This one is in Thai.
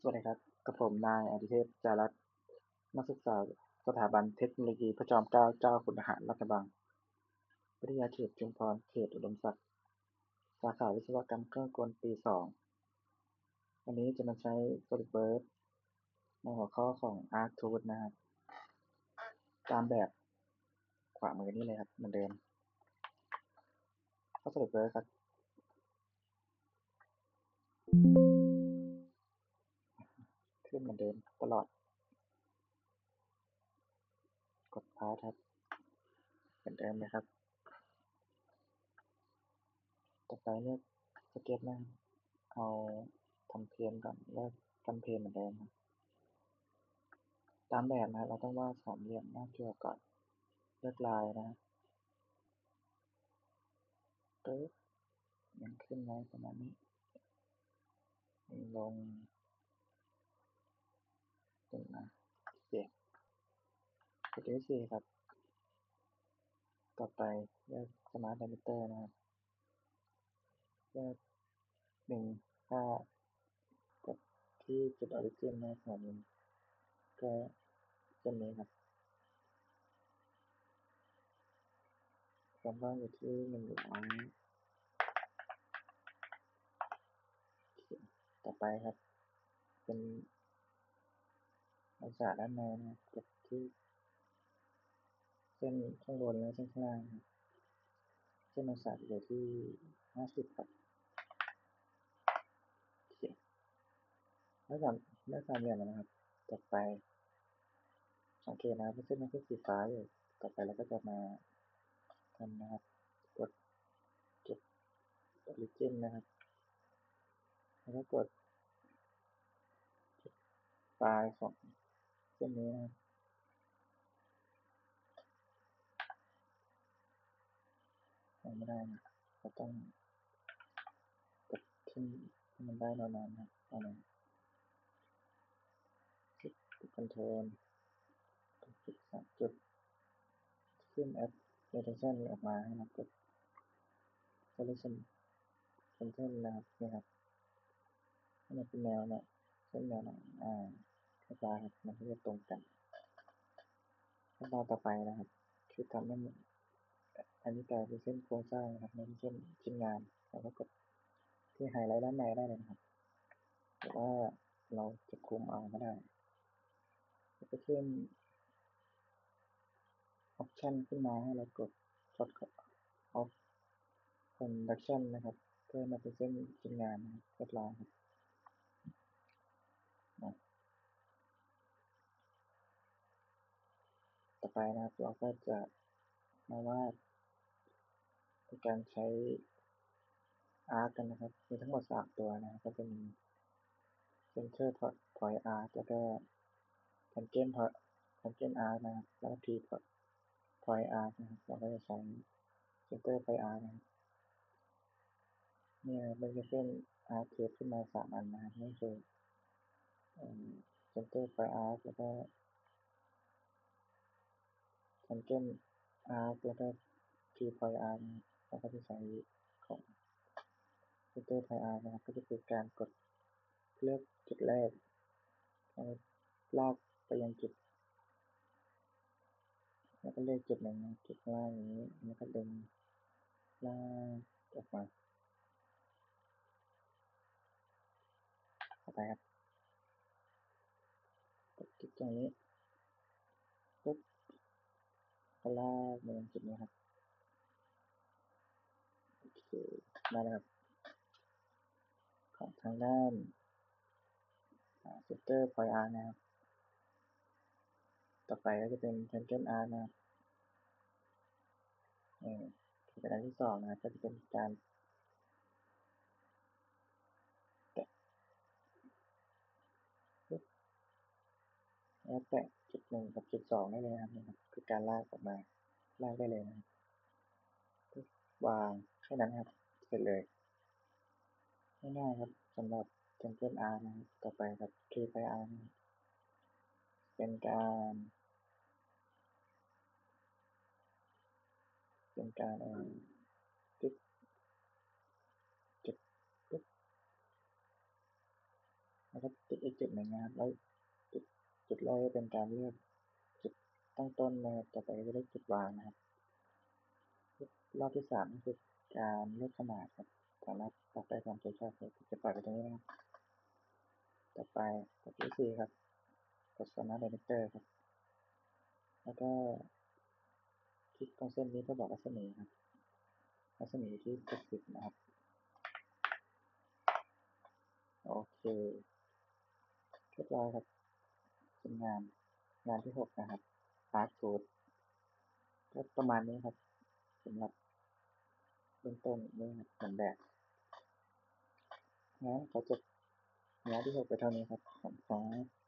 สวัสดีครับกับผมนายอดิเทพจารัตน์นักศึกษาสถาบันเทคโนโลยีพระจอมเกล้าเจ้าคุณทหารลาดกระบังวิทยาเขตชุมพรเขตอุดมศักดิ์สาขาวิศวกรรมเครื่องกลปี2วันนี้จะมาใช้ SolidWorks ในหัวข้อของ ArcTools นะครับตามแบบขวามือนี่เลยครับเหมือนเดิมก็ SolidWorks ครับขึ้นเหมือนเดิมตลอดกดพาสครับเหมือนเดิมเลยครับต่อไปเลือกสเก็ตนะครับเอาทำเพนก่อนเลือกทำเพนเหมือนเดิมครับตามแบบนะครับเราต้องวาดสามเหลี่ยมหน้าจอก่อนเลือกลายนะครับปึ๊บมันขึ้นไว้ประมาณนี้ลงตรงนะโอเคกด F4 ครับต่อไปเลือก Smart Diameter นะครับเลือก1 5กดที่จุด Origin นะครับหัวมุมก็เส้นนี้ครับความกว้างอยู่ที่100ต่อไปครับเป็นองศาด้านในนะครับกดที่เส้นข้างบนและเส้นข้างล่างครับเส้นองศาอยู่ที่50ครับโอเคได้สามเหลี่ยมแล้วนะครับต่อไปสังเกตนะครับว่าเส้นมันเป็นสีฟ้าอยู่ต่อไปเราก็จะมาทำนะครับกดจุด Origin นะครับแล้วก็กดปลายของเส้นนี้นะครับยังไม่ได้นะเราต้องกดที่ให้มันได้แนวนอนนะเอาหน่อยคลิกคอนโทรลกดจุด3จุดขึ้นแอป rotation นี้ออกมาให้เรากด selection center นะครับนี่ครับให้มันเป็นแนวเนี่ยเส้นแนวหน่อยเรียบร้อยครับมันก็จะตรงกันขั้นตอนต่อไปนะครับคือทำให้อันนี้กลายเป็นเส้นโครงสร้างนะครับไม่ใช่เส้นชิ้นงานเราก็กดที่ไฮไลท์ด้านในได้เลยนะครับหรือว่าเราจะคุมเอาก็ได้แล้วก็ขึ้น option ขึ้นมาให้เรากด short of conduction นะครับเพื่อมาเป็นเส้นชิ้นงานนะครับเรียบร้อยครับต่อไปนะครับเราก็จะมาวาดในการใช้ arc กันนะครับมีทั้งหมด3ตัวนะครับก็จะมี center point arc แล้วก็ tangent arc นะครับแล้วก็ T point arc นะครับเราก็จะใช้ center point arc นะครับเนี่ยมันจะเส้น arc เทปขึ้นมา3อันนะครับนี่คือcenter point arc แล้วก็ tangent arc แล้วก็ T point arc นะครับแล้วก็จะใช้ของ center point arc นะครับก็จะเป็นการกดเลือกจุดแรกลากไปยังจุดแล้วก็เลือกจุดหนึ่งจุดข้างล่างอย่างนี้แล้วก็ดึงลากออกมาต่อไปครับกดจุดตรงนี้ปุ๊บก็ลากมายังจุดนี้ครับโอเคได้แล้วครับของทางด้านcenter point arc นะครับต่อไปก็จะเป็น tangent arc นะครับเป็นอันที่2นะครับก็จะเป็นการแตะปุ๊บแล้วแตะจุด1กับจุด2ได้เลยนะครับนี่ครับคือการลากออกมาลากได้เลยนะครับวางแค่นั้นครับเสร็จเลยง่ายๆครับสำหรับ tangent arc นะครับต่อไปครับ T point arc นะครับเป็นการจุดจุดปุ๊บ แล้วก็ติดอีกจุดหนึ่งนะครับแล้วจุดแรกจะเป็นการเลือกจุดตั้งต้นนะครับต่อไปก็จะเลือกจุดวางนะครับรอบที่3ก็คือการเลือกขนาดครับสามารถปรับได้ตามใจชอบเลยจะปล่อยไปตรงนี้นะครับต่อไปกดที่4ครับกด Smart Director ครับแล้วก็คลิกตรงเส้นนี้เพื่อบอกรัศมีครับรัศมีที่70นะครับโอเคเรียบร้อยครับเป็นงานที่6นะครับ Hard Code ก็ประมาณนี้ครับสำหรับเบื้องต้นนี่ครับเหมือนแบบงั้นขอจบงานที่6ไปเท่านี้ครับขอบคุณครับ